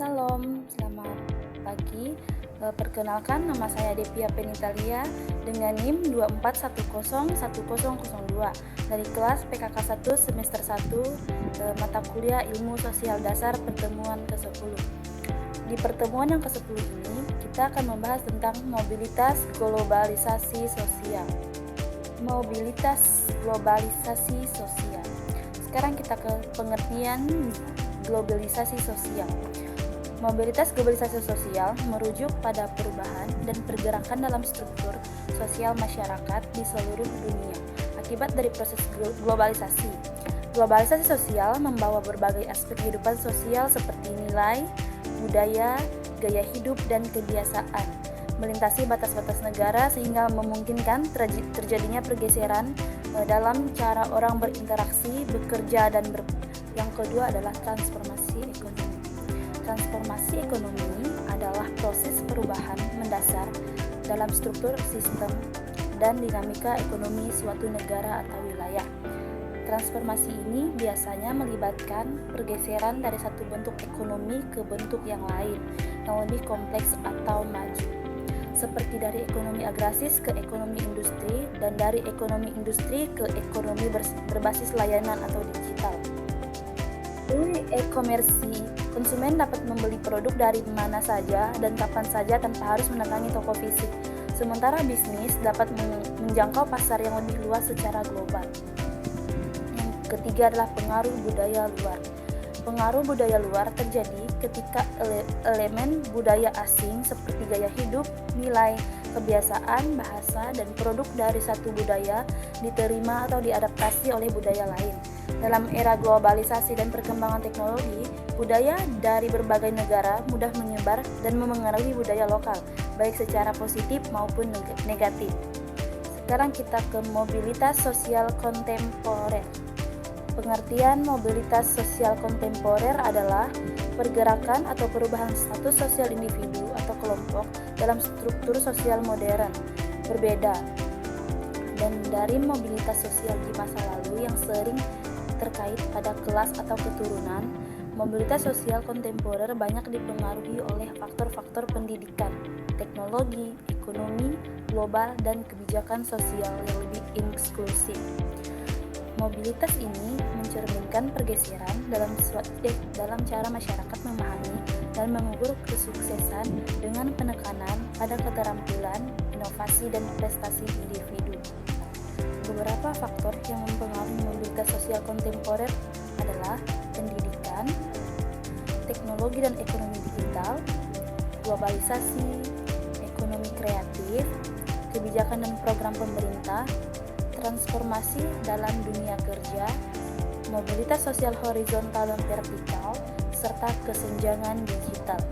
Salam, selamat pagi. Perkenalkan, nama saya Devia Penitalia dengan NIM 24101002 dari kelas PKK 1 semester 1 mata kuliah Ilmu Sosial Dasar pertemuan ke-10. Di pertemuan yang ke-10 ini, kita akan membahas tentang mobilitas globalisasi sosial. Mobilitas globalisasi sosial. Sekarang kita ke pengertian globalisasi sosial. Mobilitas globalisasi sosial merujuk pada perubahan dan pergerakan dalam struktur sosial masyarakat di seluruh dunia akibat dari proses globalisasi. Globalisasi sosial membawa berbagai aspek kehidupan sosial seperti nilai, budaya, gaya hidup, dan kebiasaan, melintasi batas-batas negara sehingga memungkinkan terjadinya pergeseran dalam cara orang berinteraksi, bekerja, dan yang kedua adalah transformasi ekonomi. Transformasi ekonomi adalah proses perubahan mendasar dalam struktur sistem dan dinamika ekonomi suatu negara atau wilayah. Transformasi ini biasanya melibatkan pergeseran dari satu bentuk ekonomi ke bentuk yang lain, yang lebih kompleks atau maju, seperti dari ekonomi agraris ke ekonomi industri dan dari ekonomi industri ke ekonomi berbasis layanan atau digital. Melalui e-komersi, konsumen dapat membeli produk dari mana saja dan kapan saja tanpa harus mendatangi toko fisik. Sementara bisnis dapat menjangkau pasar yang lebih luas secara global. Yang ketiga adalah pengaruh budaya luar. Pengaruh budaya luar terjadi ketika elemen budaya asing seperti gaya hidup, nilai, kebiasaan, bahasa, dan produk dari satu budaya diterima atau diadaptasi oleh budaya lain. Dalam era globalisasi dan perkembangan teknologi, budaya dari berbagai negara mudah menyebar dan memengaruhi budaya lokal, baik secara positif maupun negatif. Sekarang kita ke mobilitas sosial kontemporer. Pengertian mobilitas sosial kontemporer adalah pergerakan atau perubahan status sosial individu atau kelompok dalam struktur sosial modern berbeda dan dari mobilitas sosial di masa lalu yang sering terkait pada kelas atau keturunan. Mobilitas sosial kontemporer banyak dipengaruhi oleh faktor-faktor pendidikan, teknologi, ekonomi, global, dan kebijakan sosial yang lebih inklusif. Mobilitas ini mencerminkan pergeseran dalam cara masyarakat memahami dan mengukur kesuksesan dengan penekanan pada keterampilan, inovasi, dan prestasi individu. Beberapa faktor yang mempengaruhi mobilitas sosial kontemporer adalah pendidikan, teknologi dan ekonomi digital, globalisasi, ekonomi kreatif, kebijakan dan program pemerintah, transformasi dalam dunia kerja, mobilitas sosial horizontal dan vertikal, serta kesenjangan digital.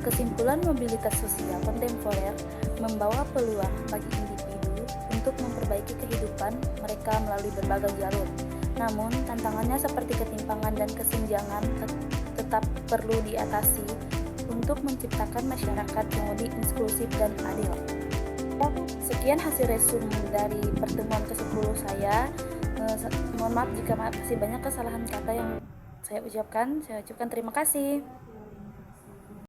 Kesimpulan, mobilitas sosial kontemporer membawa peluang bagi individu untuk memperbaiki kehidupan mereka melalui berbagai jalur. Namun, tantangannya seperti ketimpangan dan kesenjangan tetap perlu diatasi untuk menciptakan masyarakat yang lebih inklusif dan adil. Sekian hasil resume dari pertemuan ke-10 saya. Mohon maaf jika masih banyak kesalahan kata yang saya ucapkan terima kasih.